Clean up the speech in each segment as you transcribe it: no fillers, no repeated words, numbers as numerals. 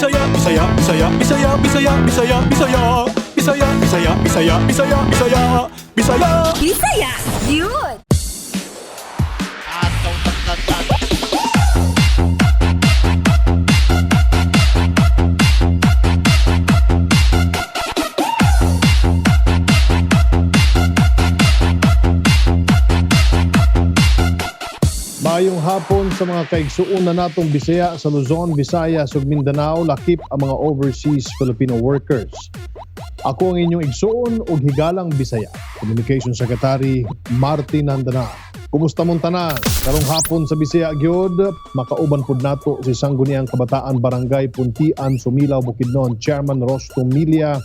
Bisaya, Bisaya, Bisaya, Bisaya, Bisaya, Bisaya, Bisaya, Bisaya, Bisaya, Bisaya, Bisaya, Bisaya, Bisaya. Bisaya, yun! Maayong hapon sa mga kaigsuon na natong Bisaya sa Luzon, Visayas ug Mindanao, lakip ang mga overseas Filipino workers. Ako ang inyong igsuon ug higalang Bisaya, Communication Secretary Martin Handana. Kumusta mong tanan? Karong hapon sa Bisaya gyud, makauban pud nato si Sangguniang Kabataan Barangay Puntian, Sumilaw, Bukidnon, Chairman Rosto Milia.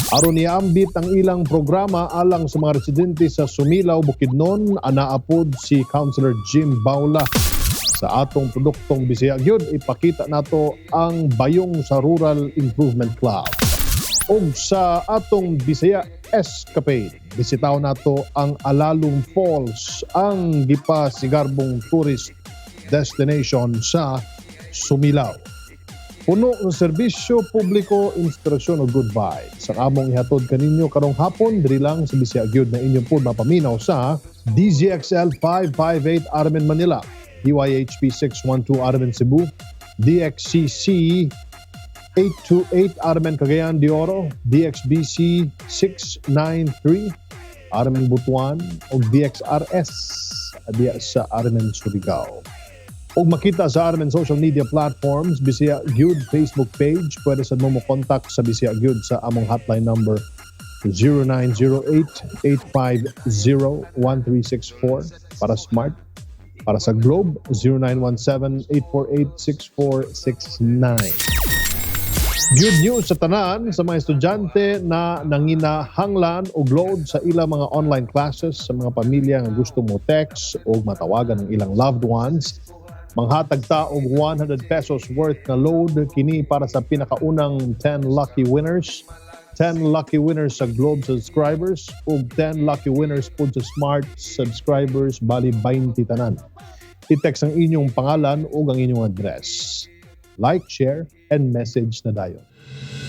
Aron niambit ang ilang programa alang sa mga residente sa Sumilaw, Bukidnon, anaapod si Councilor Jim Baula. Sa atong produktong Bisaya gyud, ipakita nato ang bayong sa Rural Improvement Club. Og sa atong Bisaya Escapade, bisitaw nato ang Alalum Falls, ang gipasigarbong tourist destination sa Sumilaw. Puno ng serbisyo publiko, inspirasyon o good vibes. Ang among ihatod kaninyo karong hapon, diri lang sa Bisaya gyud na inyong po mapaminaw sa DZXL 558 Armen Manila, DYHP 612 Armen Cebu, DXCC 828 Armen Cagayan de Oro, DXBC 693 Armen Butuan o DXRS diya sa Armen Surigao. O makita sa Armen social media platforms, Bisaya Gyud Facebook page, pwede sa mo contact sa Bisaya Gyud sa among hotline number 0908-850-1364 para smart. Para sa Globe, 0917-848-6469. Good news sa tanan sa mga estudyante na nanginahanglan o load sa ilang mga online classes, sa mga pamilya nga gusto mo text o matawagan ng ilang loved ones. Manghatag ta og 100 pesos worth na load kini para sa pinakaunang 10 lucky winners. 10 lucky winners sa Globe subscribers ug 10 lucky winners pud sa Smart subscribers, bali 20 tanan. I-text ang inyong pangalan ug ang inyong address. Like, share, and message na dayon.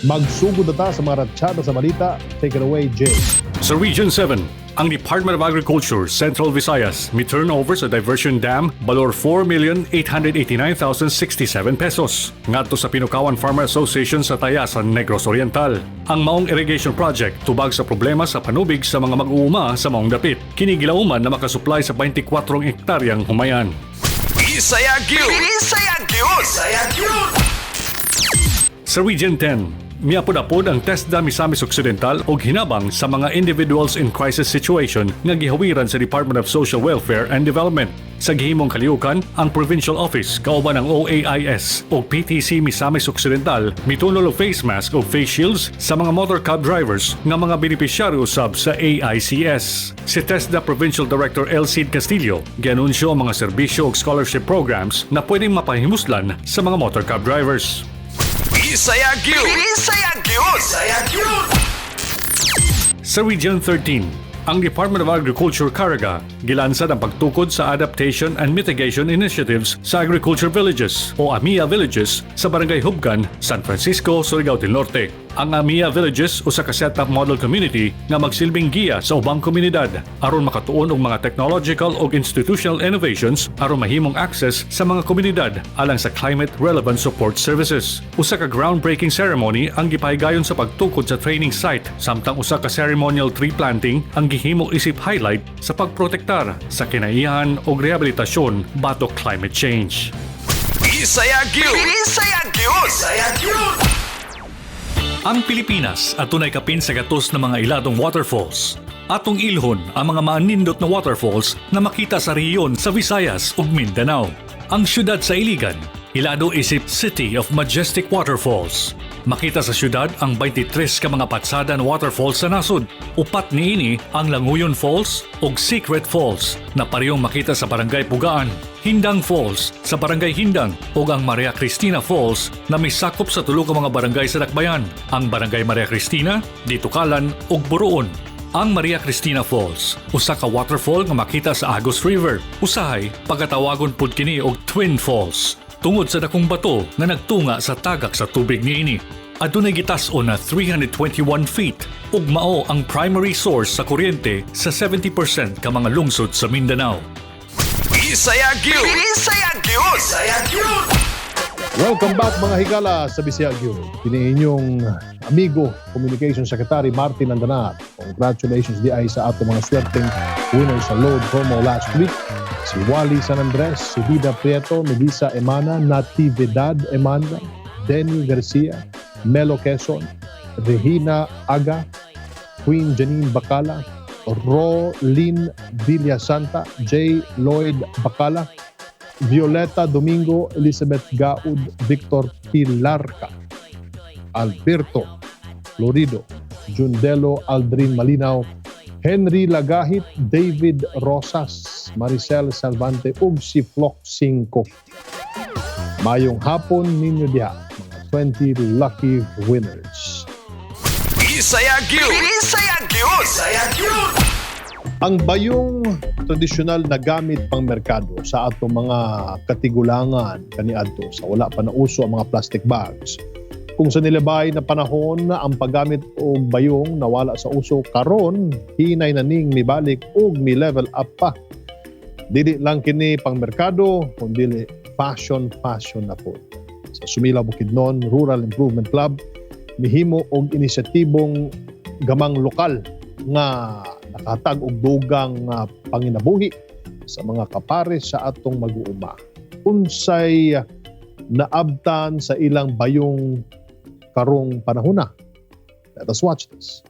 Magsugod na ta sa mga ratsyada sa balita. Take it away, Jay. Sa Region 7, ang Department of Agriculture, Central Visayas, may turnover sa diversion dam balor 4,889,067 pesos. Ngadto sa Pinukawan Farmer Association sa Tayasan, Negros Oriental. Ang maong irrigation project tubag sa problema sa panubig sa mga mag-uuma sa maong dapit. Kinigilauman na makasupply sa 24 hektaryang humayan. Bisaya Gyud! Bisaya Gyud! Bisaya Gyud! Sa Region 10, miapod-apod ang TESDA Misamis Occidental og hinabang sa mga individuals in crisis situation nga gihawiran sa Department of Social Welfare and Development. Sa gihimong kaliukan, ang Provincial Office kauban ang OAIS o PTC Misamis Occidental mitunol og face mask o face shields sa mga motor cab drivers nga mga benepisyaryo usab sa AICS. Si TESDA Provincial Director Elcid Castillo gianunsyo ang mga serbisyo ug scholarship programs na pwedeng mapahimuslan sa mga motor cab drivers. Bisaya Gyud! Bisaya Gyud! Bisaya Gyud! Sa Region 13, ang Department of Agriculture Caraga gilansad ang pagtukod sa Adaptation and Mitigation Initiatives sa Agriculture Villages o AMIA Villages sa Barangay Hubgan, San Francisco, Surigao del Norte. Ang AMIA Villages usa ka setup model community nga magsilbing giya sa ubang komunidad aron makatuon og mga technological ug institutional innovations aron mahimong access sa mga komunidad alang sa climate relevant support services. Usa ka groundbreaking ceremony ang gipahigayon sa pagtukod sa training site samtang usa ka ceremonial tree planting ang gihimo isip highlight sa pagprotektar sa kinaiyahan ug rehabilitasyon batok climate change. Bisaya Gyud! Bisaya Gyud! Bisaya Gyud! Ang Pilipinas adunay kapin sa gatos ng mga iladong waterfalls. Atong ilhon ang mga maanindot na waterfalls na makita sa rehiyon sa Visayas ug Mindanao. Ang syudad sa Iligan, ilado isip City of Majestic Waterfalls. Makita sa syudad ang 23 ka mga patsada na waterfalls sa nasod. Upat niini ang Languyon Falls ug Secret Falls na parehong makita sa Barangay Pugaan, Hindang Falls sa Barangay Hindang ug ang Maria Cristina Falls na misakop sa tulo ka mga barangay sa Dakbayan, ang Barangay Maria Cristina, Ditukalan ug Buruon. Ang Maria Cristina Falls, usa ka waterfall nga makita sa Agus River. Usahay pagkatawagon pud kini og Twin Falls. tungod sa dakong bato nga nagtunga sa tagak sa tubig niini. Adunay gitas-on na 321 feet ug mao ang primary source sa kuryente sa 70% ka mga lungsod sa Mindanao. Bisaya Gyud! Bisaya Gyud! Bisaya Gyud! Welcome back mga higala sa Bisaya Gyud. Kini inyong amigo, Communication Secretary Martin Andanat. Congratulations di ay sa ato mga swerteng winners sa load promo last week. Si Wally San Andres, si Vida Prieto, Melissa Emana, Natividad Emanda, Denny Garcia, Melo Quezon, Regina Aga, Queen Janine Bacala, Rolyn Villasanta, J. Lloyd Bacala, Violeta Domingo, Elizabeth Gaud, Victor Pilarca, Alberto Florido, Jundelo Aldrin Malinaw, Henry Lagahit, David Rosas, Maricel Salvante ug si Flock 5. Mayong hapon ninyo diha, mga 20 lucky winners. Bisaya Gyud! Bisaya Gyud! Bisaya Gyud! Ang bayong tradisyonal na gamit pang merkado sa atong mga katigulangan kaniadto sa wala pa nauso ang mga plastic bags. Kung sa nilabay na panahon ang paggamit og bayong nawala sa uso, karon hinay na ning mibalik og mi level up pa. Dili lang kini pang merkado kundi fashion na po. Sa Sumilaw Bukidnon Rural Improvement Club mihimo og inisyatibong gamang lokal nga nakahatag og dugang panginabuhi sa mga kapares sa atong mag-uuma. Unsay naabtan sa ilang bayong karong panahon na. Let us watch this.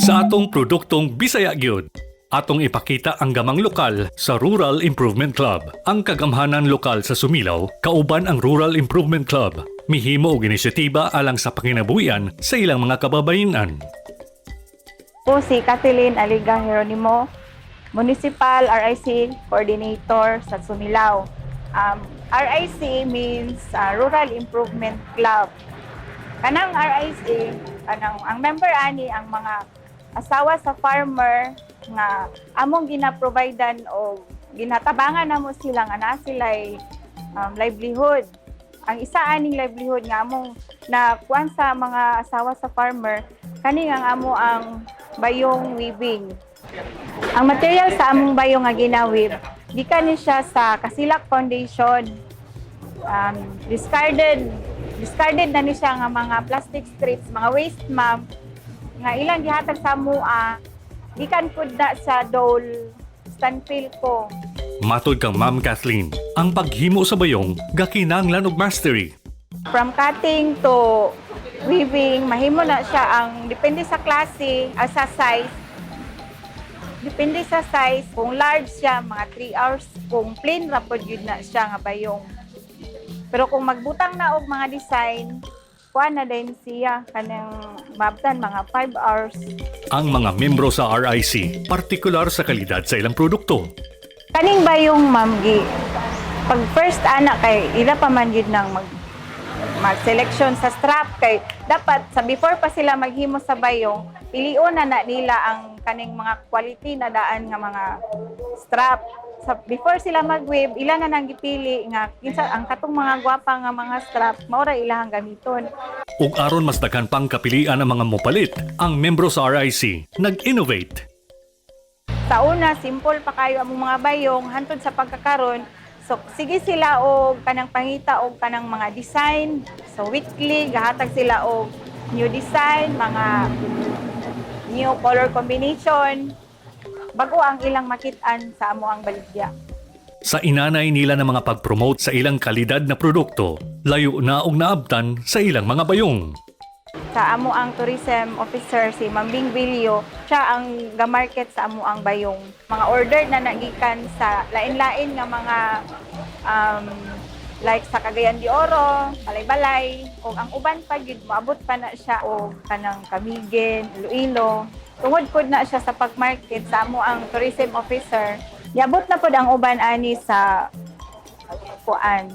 Sa atong produktong Bisaya Gyud, atong ipakita ang gamang lokal sa Rural Improvement Club. Ang kagamhanan lokal sa Sumilaw, kauban ang Rural Improvement Club. Mihimo og inisyatiba alang sa panginabuhian sa ilang mga kababayenan. Po si Kathleen Aliga Jeronimo, Municipal RIC Coordinator sa Sumilaw. RIC means Rural Improvement Club. Kanang RIC, ang member ani ang mga asawa sa farmer nga among ginaprovidean o ginatabangan namo sila nga naa sila'y livelihood. Ang isa aning livelihood nga among nakuan sa mga asawa sa farmer kani ang amo ang bayong weaving. Ang material sa among bayong nga ginawib gikan ni siya sa Kasilak Foundation. Discarded na ni siya nga mga plastic strips, mga waste map nga ilang gihatag sa mua gikan pud na sa Dole Stanfilco. Matod kang Ma'am Kathleen, ang paghimo sa bayong gakinahanglan og mastery. From cutting to weaving, mahimo na siya ang depende sa klase, sa size. Depende sa size, kung large siya, mga 3 hours. Kung plain, rapod yun na siya nga bayong. Pero kung magbutang na og mga design, kuha na din siya kanang mabtan mga 5 hours. Ang mga membro sa RIC, partikular sa kalidad sa ilang produkto. Kaning bayong mamgi, pag first anak kay ila pa man yun nang mag-selection sa strap kay dapat sa before pa sila maghimo sa bayong, pilion na nila ang kaning mga quality na daan nga mga strap. Sa before sila mag-weave, ila na nang gipili nga kinsa ang katong mga gwapa nga mga strap mao ra ilahang gamiton. Ug aron mas daghan pang kapilian ang mga mopalit, ang membro sa RIC nag-innovate. Sa una, simple pa kayo ang mga bayong hantod sa pagkakaron. So sige sila og kanang pangita og kanang mga design. So weekly gahatag sila og new design, mga new color combination. Bago ang ilang makit-an sa amo ang baligya. Sa inanay nila ng mga pag-promote sa ilang kalidad na produkto, layo na og naabtan sa ilang mga bayong. Sa amo ang tourism officer si Mambing Vilio, siya ang ga-market sa amo ang bayong. Mga order na nagikan sa lain-lain nga mga like sa Cagayan de Oro, Balay-Balay, o ang uban pa gyud maabot pa na siya o kanang Camiguin, Iloilo. Tungod pod na siya sa pag-market sa amo ang tourism officer. Yabot na pod ang uban ani sa kuan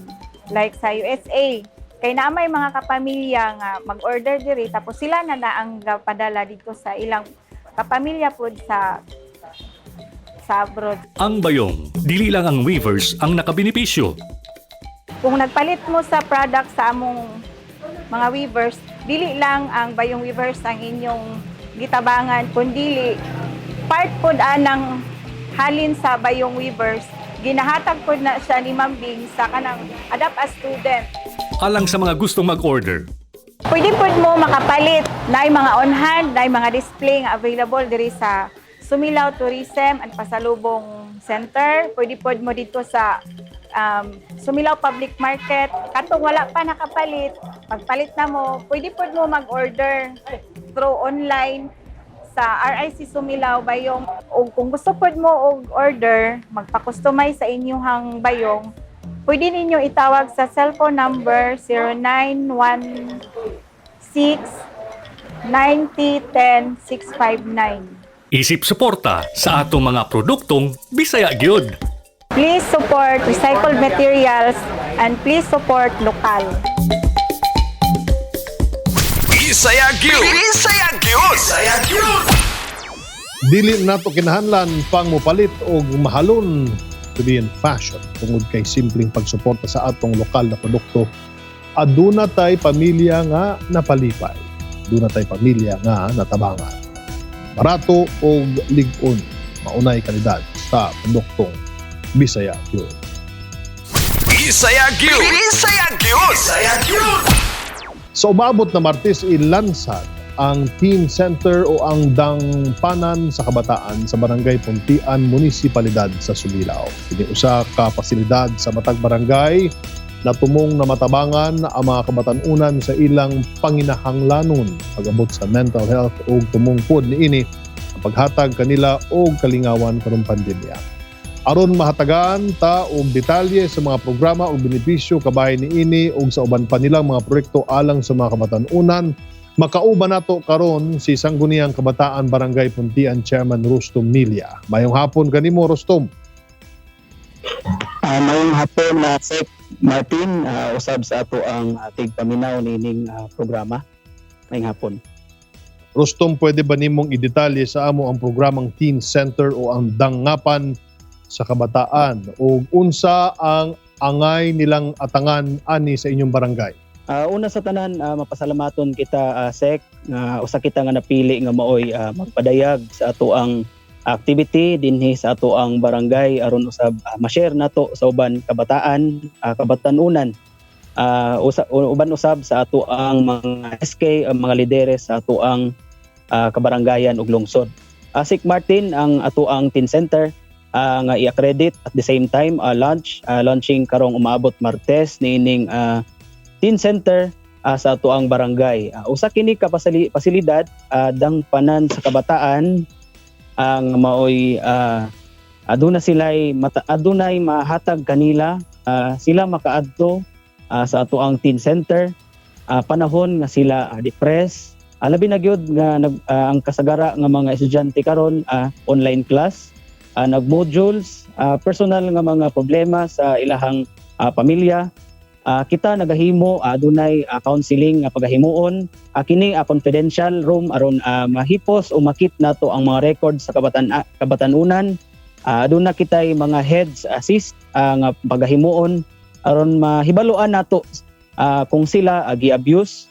like sa USA. Kay na may mga kapamilya nga mag-order diri tapos sila na ang padala dito sa ilang kapamilya pod sa sa abroad. Ang bayong, dili lang ang weavers ang nakabenepisyo. Kung nagpalit mo sa product sa among mga weavers, dili lang ang bayong weavers ang inyong gitabangan, kundi part pod anang halin sa bayong weavers, ginahatag pod na siya ni Ma'am Bing sa kanang adapt as student. Alang sa mga gustong mag-order, Pwede pod mo makapalit na mga on-hand, na mga display nga available diri sa Sumilaw Tourism and Pasalubong Center. Pwede pod mo dito sa Sumilaw Public Market. Katong wala pa nakapalit, pagpalit na mo, pwede pod mo mag-order through online sa RIC Sumilaw Bayong. O kung gusto pod mo og order, magpa-customize sa inyong bayong, pwede ninyo itawag sa cellphone number 0916-9010-659. isip suporta sa atong mga produktong Bisaya gyud. Please support recycled materials and please support lokal. Bisaya gyud. Bisaya gyud. Bisaya gyud. Dili nato kinahanglan pang mupalit og mahalon to be in fashion tungod kay simpleng pagsuporta sa atong lokal na produkto. Aduna tay pamilya nga napalipay. Aduna tay pamilya nga natabangan. Barato og lig-on, maunay kalidad sa produktong Bisaya gyud. Bisaya gyud. Bisaya gyud. Bisaya gyud. Sa umabot na Martes ilansad ang Teen Center o ang Dangpanan sa Kabataan sa Barangay Puntian, Munisipalidad sa Sumilaw. Kini usa ka pasilidad sa matag barangay na tumong na matabangan ang mga kabatanunan sa ilang panginahanglanon pag-abot sa mental health o tumong pod niini ang paghatag kanila og kalingawan karong pandemya. Aron mahatagan ta og detalye sa mga programa o benepisyo kabay niini og sa uban pa nilang mga proyekto alang sa mga kabatanunan, makauban nato karon si Sangguniang Kabataan Barangay Puntian Chairman Rustom Milya. Mayong hapon kanimo, Rustom. Mayong hapon na Sek Martin, usab sa ato ang tigpaminaw nining programa. Mayong hapon. Rustom, pwede ba nimong idetalye sa amo ang programang Teen Center o ang Dangapan sa Kabataan o unsa ang angay nilang atangan ani sa inyong barangay? Una sa tanan, mapasalamaton kita Sek, usa kita nga napili nga maoy magpadayag sa ato ang activity dinhi sa ato ang barangay aron usab ma-share nato sa uban kabataan, kabatanunan. Uban usab sa ato ang mga SK, ang mga lideres sa ato ang kabarangayan ug lungsod. Sek Martin, ang ato ang Teen Center nga i-accredit at the same time launching karong umaabot Martes niining Teen Center sa ato ang barangay. Usa kini ka pasilidad dangpanan sa kabataan ang maoy adunay mahatag kanila sila makaadto sa ato ang Teen Center panahon nga sila depressed. Labi na gyud nga ang kasagara nga mga estudyante karon online class, nag-modules, personal nga mga problema sa ilahang pamilya. Kita nagahimo adunay counseling nga pagahimuon, kini confidential room aron mahipos o makit nato ang mga records sa kabatanunan. Aduna kitay mga heads assist nga pagahimuon aron mahibaluan nato kung sila gi-abuse,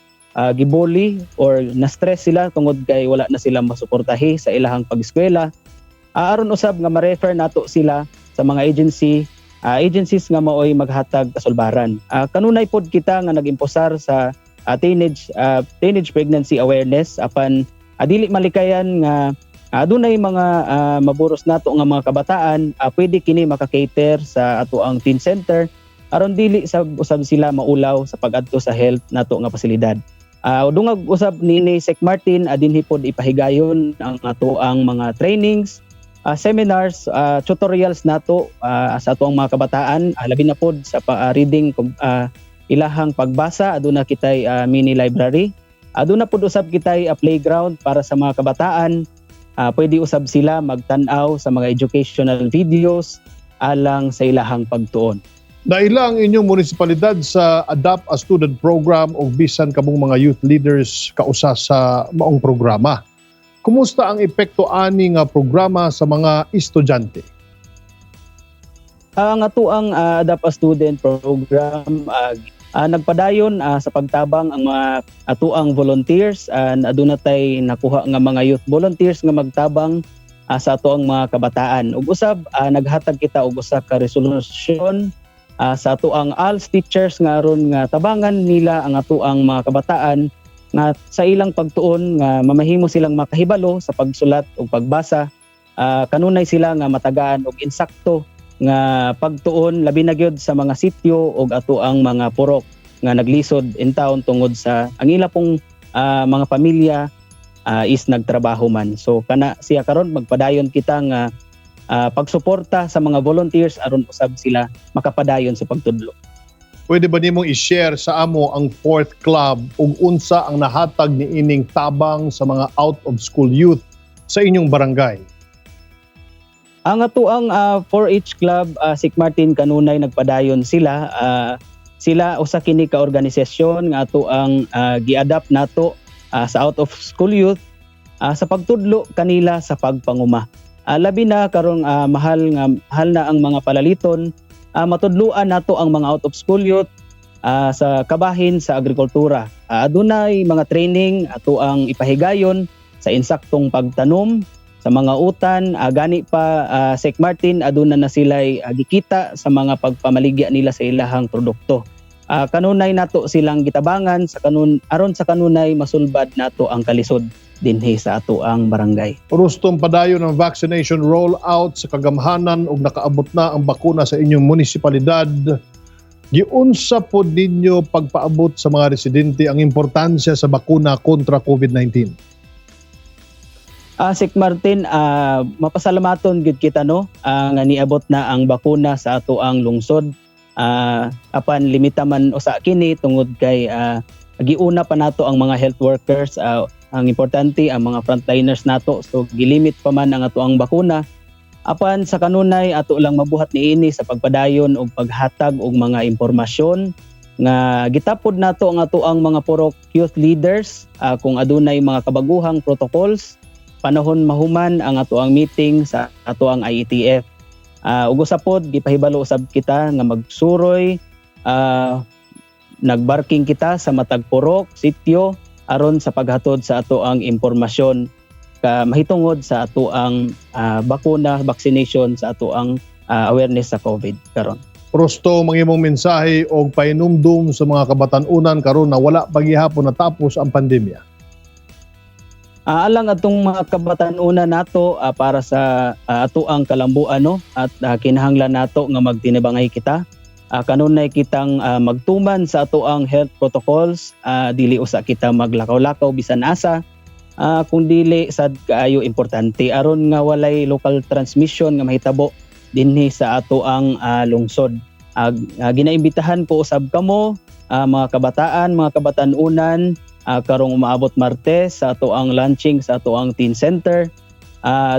gibully or na-stress sila tungod kay wala na sila masuportahi sa ilahang pag-eskwela. Aron usab nga ma-refer nato sila sa mga agencies nga maoy maghatag kasulbaran. Kanunay pod kita nga nag-imposar sa teenage pregnancy awareness apan dili malikayan nga adunay mga maburos nato nga mga kabataan, pwede kini maka-cater sa ato ang Teen Center aron dili usab sila maulaw sa pag-adto sa health nato nga pasilidad. Dungag usab ni Sek Martin dinhi pod ipahigayon ang ato ang mga trainings, seminars, tutorials nato sa ato ang mga kabataan, labi na pod sa reading ilahang pagbasa. Aduna kitay mini library, aduna pod usab kitay playground para sa mga kabataan. Pwede usab sila magtan-aw sa mga educational videos alang sa ilahang pagtuon. Daila ang inyong munisipalidad sa Adapt a Student Program o bisan kamong mga youth leaders kausa sa maong programa. Kumusta ang epekto ani nga programa sa mga estudyante? Ang ato ang Adapt a Student program nagpadayon sa pagtabang ang mga ato ang volunteers. Aduna tay nakuha nga mga youth volunteers nga magtabang sa ato ang mga kabataan. Ug usab naghatag kita og usa ka resolution sa ato ang ALS teachers nga aron nga tabangan nila ang ato ang mga kabataan nga sa ilang pagtuon nga mamahimo silang makahibalo sa pagsulat o pagbasa. Kanunay sila nga matagaan og insakto nga pagtuon labi na gyud sa mga sityo ug ato ang mga purok nga naglisod in town tungod sa ang ila pong mga pamilya is nagtrabaho man. So kana siya karon magpadayon kita nga pagsuporta sa mga volunteers aron usab sila makapadayon sa pagtudlo. Pwede ba nimong i-share sa amo ang 4th club ug unsa ang nahatag ni ining tabang sa mga out of school youth sa inyong barangay? Ang ato ang 4-H club Sick Martin kanunay nagpadayon sila sila usa kini ka organisasyon nga ato ang gi-adapt nato sa out of school youth sa pagtudlo kanila sa pagpanguma. Labi na karong mahal na ang mga palaliton, matudluan nato ang mga out of school youth sa kabahin sa agrikultura. Adunay mga training ato ang ipahigayon sa insaktong pagtanom sa mga utan, gani pa St. Martin aduna na sila gikita sa mga pagpamaligya nila sa ilahang produkto. Kanunay nato silang gitabangan sa aron sa kanunay masulbad nato ang kalisod dinhi sa ato ang barangay. Rustong padayon ang vaccination rollout sa kagamhanan ug nakaabot na ang bakuna sa inyong munisipalidad. Giunsa pod ninyo pagpaabot sa mga residente ang importansya sa bakuna kontra COVID-19? Sik Martin, mapasalamaton gid kita no nga niabot na ang bakuna sa ato ang lungsod. Apan limita man usa kini tungod kay giuna pa nato ang mga health workers. Ang importante ang mga frontliners nato, so gilimit pa man ang ato ang bakuna. Apan sa kanunay ato lang mabuhat niini sa pagpadayon og paghatag og mga impormasyon nga gitapod nato ang ato ang mga purok youth leaders kung adunay mga kabaguhang protocols. Panahon mahuman ang ato ang meeting sa ato ang IETF. Ug usapod gipahibalo usab kita nga magsuroy, nagbarking kita sa matag purok, sityo aron sa paghatod sa ato ang impormasyon mahitungod sa ato ang bakuna, vaccination sa ato ang awareness sa COVID karon. Prosto mangimong mensahe og painumdum sa mga kabatan-unan karon na wala pa gihapon natapos ang pandemya. Alang atong mga kabatan-una nato para sa ato ang kalambuan no at kinahanglan nato nga magtinibangay kita. Kanunay kitang magtuman sa ato ang health protocols, dili usa kita maglakaw-lakaw bisan asa. Kung dili sad kaayo importante aron nga walay local transmission nga mahitabo dinhi sa ato ang lungsod. Ginaimbitahan ko usab kamo mga kabataan, mga kabatan-unan karong umaabot Martes sa ato ang launching sa ato ang teen center.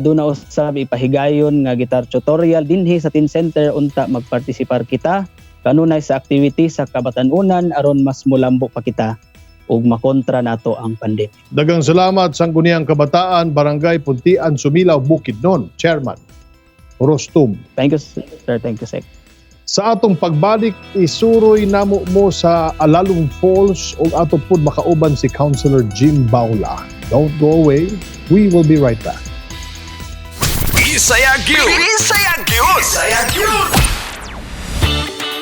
Doon na usab ipahigayon nga guitar tutorial dinhi sa teen center unta magpartisipar kita kanunay sa activity sa kabatan-unan aron mas mulambo pa kita ug makontra nato ang pandemya. Daghang salamat sa Sangguniang Kabataan, Barangay Puntian, Sumilaw, Bukidnon, Chairman Rostum. Thank you sir, thank you sir. Sa atong pagbalik, isuroy namo mo sa Alalong Falls ug ato pod makauban si Councilor Jim Baula. Don't go away. We will be right back. Bisaya Gyud! Bisaya Gyud! Bisaya Gyud!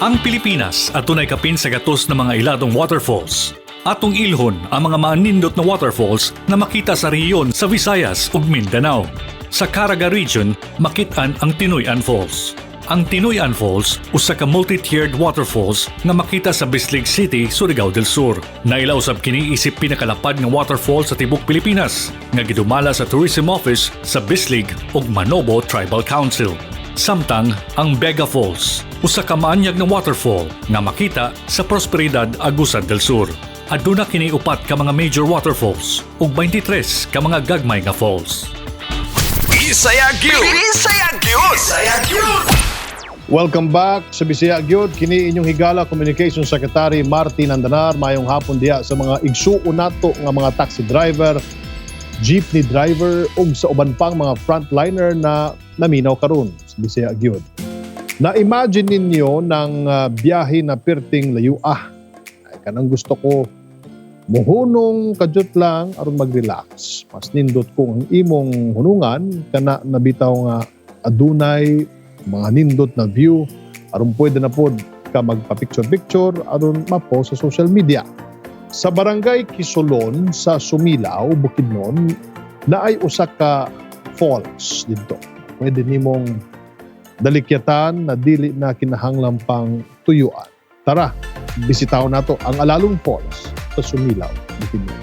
Ang Pilipinas at tunay kapin sa gatos ng mga iladong waterfalls. Atong ilhon ang mga maanindot na waterfalls na makita sa rehiyon sa Visayas ug Mindanao. Sa Caraga Region, makitaan ang Tinoyan Falls. Ang Tinoyan Falls, usa ka multi-tiered waterfalls nga makita sa Bislig City, Surigao del Sur. Nailaw sab kini isip pinakalapad nga waterfall sa tibok Pilipinas nga gidumala sa Tourism Office sa Bislig ug Manobo Tribal Council. Samtang ang Bega Falls, usa ka maanyag nga waterfall nga makita sa Prosperidad, Agusan del Sur. Aduna kini upat ka mga major waterfalls ug 23 ka mga gagmay nga falls. Bisaya Gyud! Bisaya Gyud! Bisaya Gyud! Welcome back sa Bisaya Gyud. Kini inyong higala Communications Secretary Martin Andanar. Mayong hapon diha sa mga igsuon nato nga mga taxi driver jeepney driver ug sa uban pang mga frontliner na naminaw karon sa Bisaya gyud. Na-imagine ninyo ng biyahe na perting layo ay kanang gusto ko muhunong kadyot lang aron mag-relax. Mas nindot ko ang imong hunungan kana nabitaw nga adunay mga nindot na view aron pwede na pod ka magpa-picture-picture aron mapost sa social media. Sa barangay Kisolon sa Sumilaw, Bukidnon, naay usa ka falls dito. Pwede nimong dalikyatan na dili na kinahanglan pang tuyuan. Tara, bisitaw nato ang Alalong Falls sa Sumilaw, Bukidnon.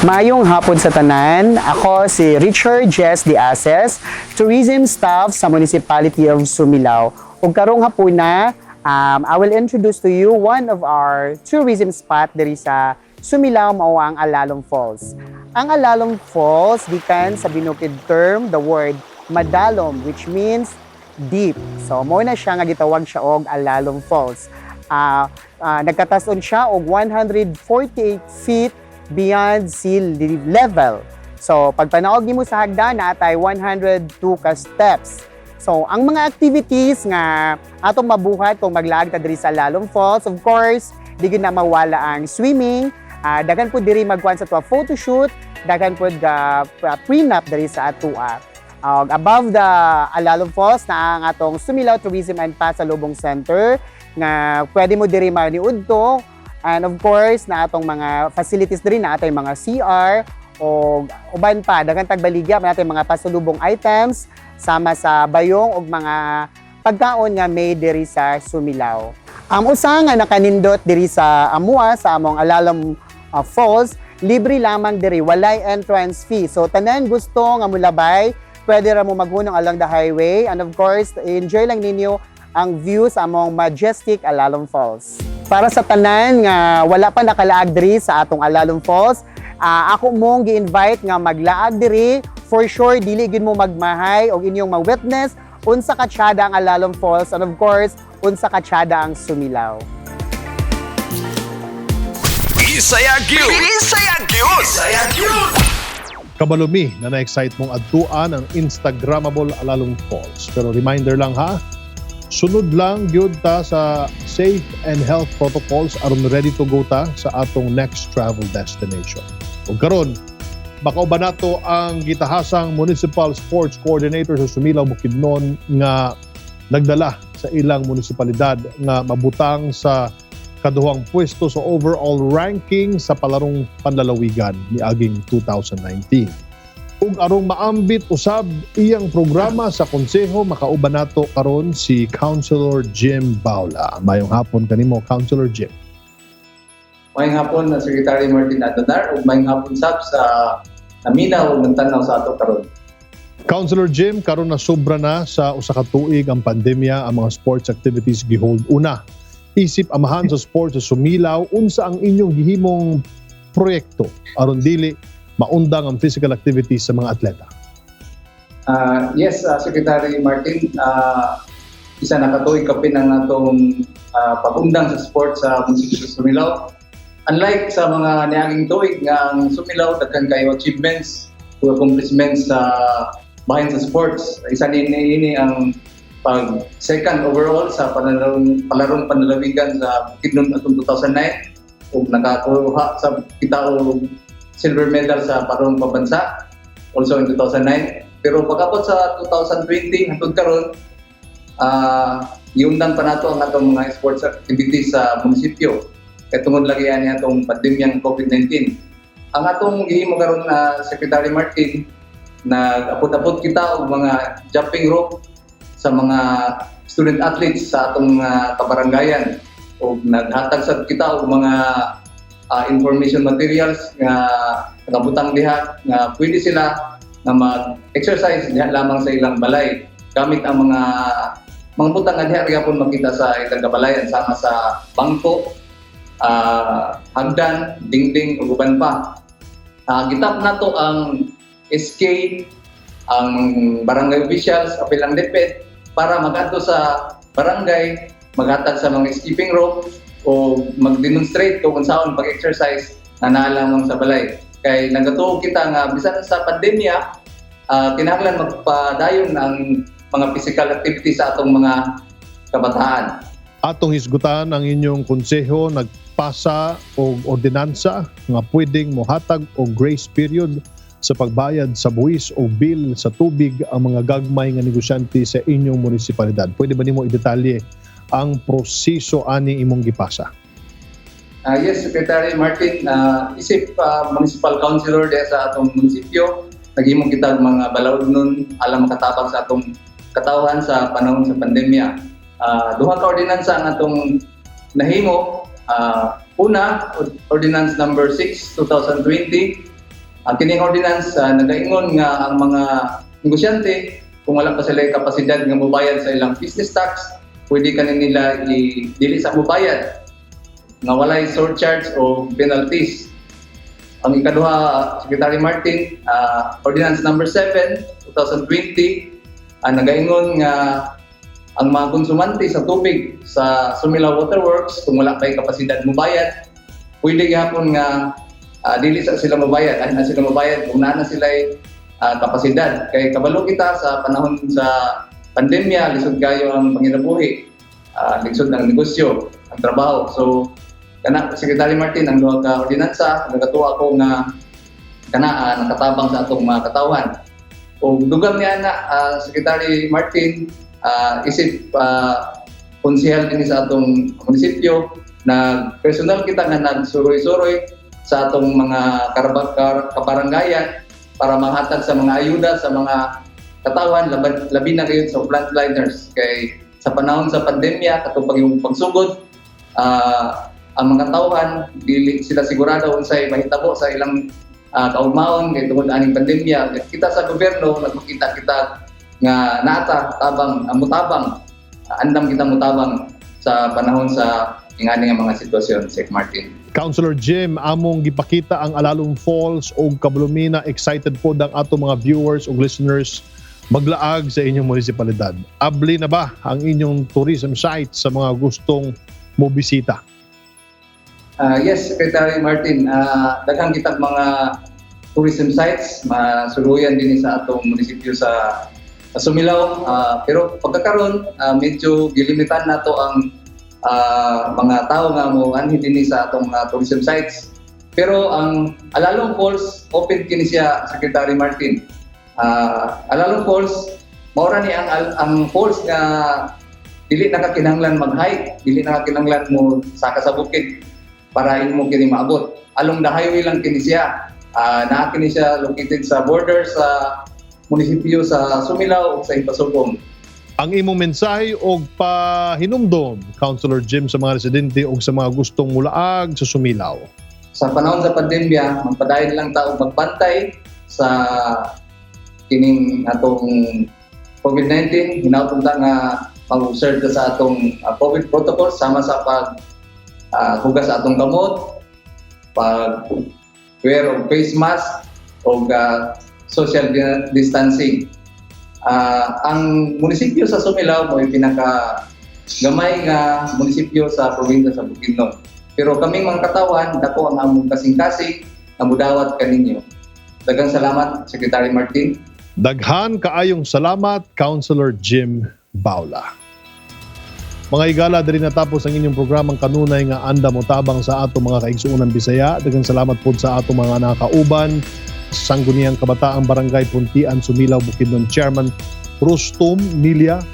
Mayong hapon sa tanan. Ako si Richard Jess de Aces, Tourism Staff sa Municipality of Sumilao. Ug karong hapuna, I will introduce to you one of our tourism spot diri sa Sumilao, mao ang Alalong Falls. Ang Alalong Falls gikan sa binukid term the word madalom, which means deep. So mo na siya nga gitawag siya og Alalong Falls. Nagkatason siya og 148 feet beyond sea level. So, pag panaog nimo sa hagdan, natay 102 ka steps. So, ang mga activities nga atong mabuhat kung maglaag ta diri sa Alalong Falls, of course, di gyud na mawala ang swimming. Daghan po diri magkuan sa tuwa photoshoot, daghan po prenup diri sa atua. Above the Alalong Falls na ang atong Sumilao Tourism and Pasalubong Center nga pwede mo diri maniudto. And of course, na atong mga facilities diri na atay mga CR o uban pa daghan tagbaligya natay mga pasalubong items sama sa bayong ug mga pagkaon nga made diri sa Sumilao. Ang usa nga nakanindot diri sa amua sa among Alalong Falls, libre lamang diri, walay entrance fee. So tanan gusto nga mulabay, pwede ra mo maghunong along the highway, and of course, enjoy lang ninyo ang view sa among majestic Alalong Falls. Para sa tanan nga wala pa nakalaag diri sa atong Alalong Falls, ako mong gi-invite nga maglaag diri. For sure dili gid mo magmahay og inyong ma-witness unsa ka tiyada ang Alalong Falls, and of course unsa ka tiyada ang Sumilao. Bisaya Gyud! Bisaya Gyud! Bisaya Gyud! Kabalumi na na-excite mong adtuan ang Instagrammable Alalong Falls. Pero reminder lang ha, sunod lang gyud ta sa safe and health protocols aron ready to go ta sa atong next travel destination. Ug karon, makauban nato ang gitahasang Municipal Sports Coordinator sa Sumilao, Bukidnon nga nagdala sa ilang munisipalidad nga mabutang sa kaduhang pwesto sa overall ranking sa palarong panlalawigan ni aging 2019. Ug arong maambit usab iyang programa sa konseho, makauban nato karon si Councilor Jim Baula. Mayong hapon kanimo, Councilor Jim. Mayong hapon na Secretary Martin Adonar ug mayong hapon sab sa naminaw ng tanaw sa ato karon. Councilor Jim, karon na sobra na sa usa ka tuig ang pandemya, ang mga sports activities gihold una. Isip amahan sa sports sa Sumilao, unsa ang inyong gihimong proyekto aron dili maundang ang physical activities sa mga atleta? Yes, Secretary Martin, isa na katuig kapin ang atong pag-undang sa sports sa munisipyo sa Sumilao. Unlike sa mga niaging tuig nga ang Sumilao daghan kayo achievements o accomplishments sa bahin sa sports. Isa ini ang pag-second overall sa palarong panlalawigan sa Bukidnon atong 2009 ug nakakuha sa kita og silver medal sa parong pabansa also in 2009. Pero pagkapot sa 2020 hangtod karon giundang pa nato ang atong mga sports activities sa munisipyo kay tungod lagi ani atong pandemyang COVID-19. Ang atong gihimo karon na Secretary Martin, nag-apot-apot kita og mga jumping rope sa mga student athletes sa atong kabarangayan o naghatag sa kita og mga information materials nga nakabutang diha nga pwede sila na mag-exercise diha lamang sa ilang balay gamit ang mga butang nga diha gyapon makita sa ilang kabalayan sama sa bangko, hagdan, dingding ug uban pa. Gitap nato ang SK, ang barangay officials, apilang DepEd para magadto sa barangay, maghatag sa mga skipping rope o mag-demonstrate kung saan pag-exercise na naalamang sa balay. Kay nagatuo kita nga bisan sa pandemya, kinahanglan magpadayon ang mga physical activity sa atong mga kabataan. Atong hisgutan ang inyong konseho nagpasa o ordinansa nga pwedeng mohatag o grace period sa pagbayad sa buwis o bill sa tubig ang mga gagmay nga negosyante sa inyong munisipalidad. Pwede ba nimo i-detalye ang proseso ani imong gipasa? Yes, Secretary Martin, isip municipal councilor diya sa atong munisipyo, naghimong kita mga balaod nun alam makatabang sa atong katawan sa panahon sa pandemya. Duha ka ordinansa ang atong nahimo. Una, Ordinance number 6, 2020. Ang kining ordinance nagaingon nga ang mga negosyante kung wala pa sila kapasidad nga mobayad sa ilang business tax, pwede kanin nila dili sa mobayad nga walay surcharge o penalties. Ang ikaduha, Secretary Martin, Ordinance number 7, 2020, nagaingon nga ang mga konsumante sa tubig sa Sumilaw Waterworks, kung wala pa kapasidad mobayad, pwede gihapon nga dili sa sila mobayad, ay na sila mobayad kung na sila kapasidad. Kay kabalo kita sa panahon sa pandemya, lisod kayo ang panginabuhi, lisod ng negosyo, ang trabaho. So, kana Secretary Martin, ang duha ka ordinansa, nagatuwa ko nga nakatabang sa atong mga katawan. O dugang niya na, Secretary Martin, isip konsehal din sa atong munisipyo na personal kita nga nagsuroy-suroy sa atong mga kabarangayan para manghatag sa mga ayuda sa mga katawan, labi na kayo sa frontliners. Kay sa panahon sa pandemya, katupag yung pagsugod, ang mga tauhan, dili sila sigurado unsay mahitabo sa ilang kaugmaon kay tungod aning pandemya. Kita sa gobyerno nagmakita kita nga naata tabang mutabang andam kita mutabang sa panahon sa ingani nga mga sitwasyon, Sec Martin. Councilor Jim, among gipakita ang Alalum Falls o Kablumina. Excited po ang ato mga viewers o listeners maglaag sa inyong munisipalidad. Abli na ba ang inyong tourism site sa mga gustong mobisita? Yes, Secretary Martin. Daghang kitag mga tourism sites, masuluyan din sa atong munisipyo sa Sumilaw. Pero pagkakaroon, medyo gilimitan na to ang mga tao nga mo anhi din sa atong tourism sites. Pero ang Alalum Falls, open kini siya, Secretary Martin. Alalum Falls, maura ni ang falls nga dili na ka kinahanglan mag-hike, dili na ka kinahanglan mo saka sa bukid para imo kini maabot. Along the highway lang kini siya. Naa kini siya located sa border sa munisipyo sa Sumilaw o sa Impasugong. Ang imong mensahe o pahinumdom, Councilor Jim, sa mga residente o sa mga gustong mulaag sa Sumilaw? Sa panahon sa pandemya, magpadayon lang tao magbantay sa kining atong COVID-19. Hinautong nga mag-observe sa atong COVID protocol sama sa hugas sa atong kamot, pag-wear of face mask o social distancing. Ang munisipyo sa Sumilaw mo yung pinaka-gamay nga munisipyo sa probinsya sa Bukidnon. Pero kaming mga katawan, dako ang among kasing-kasing na mudawat kaninyo. Daghang salamat, Secretary Martin. Daghan kaayong salamat, Councilor Jim Baula. Mga higala, diri natapos ang inyong programang kanunay nga anda mo tabang sa ato mga kaigsuunan Bisaya. Daghang salamat po sa ato mga nakauban. Sangguniang Kabataang Barangay Puntian, Sumilaw, Bukidnon, Chairman Rustum Milia.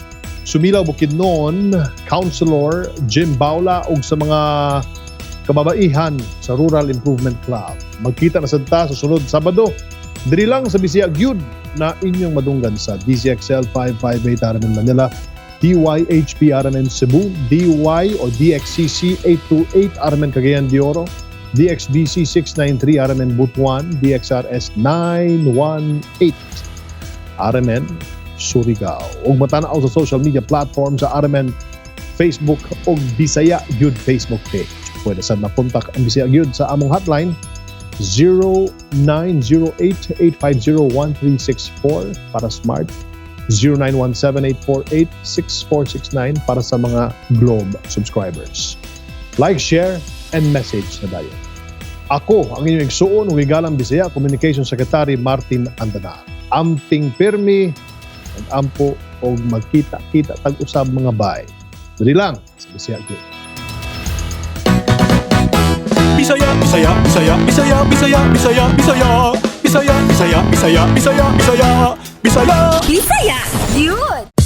Sumilaw, Bukidnon, Councilor Jim Baula ug sa mga kababaihan sa Rural Improvement Club. Magkita na sa sunod Sabado. Diri lang sa Bisaya Gyud na inyong madunggan sa DZXL 558 RMN Manila, DYHP RMN Cebu, DY o DXCC 828 RMN Cagayan de Oro, DXBC 693 RMN Butuan, DXRS 918 RMN Surigao. Ug matanaw sa social media platform sa RMN Facebook o Bisaya Gyud Facebook page. Pwede sad makontak ang Bisaya Gyud sa among hotline 0908-850-1364 para smart, 0917-848-6469 para sa mga Globe subscribers. Like, share, and message na dayon. Ako, ang inyong igsuon, Wigalang Bisaya Communication Secretary Martin Andanar. Amping pirmi, mag-ampo o magkita-kita tag-usab mga bay. Dali lang sa Bisaya Gyud. Bisaya, Bisaya, Bisaya, Bisaya, Bisaya, Bisaya, Bisaya, Bisaya, Bisaya, Bisaya, Bisaya, Bisaya, Bisaya. Bisaya, yun!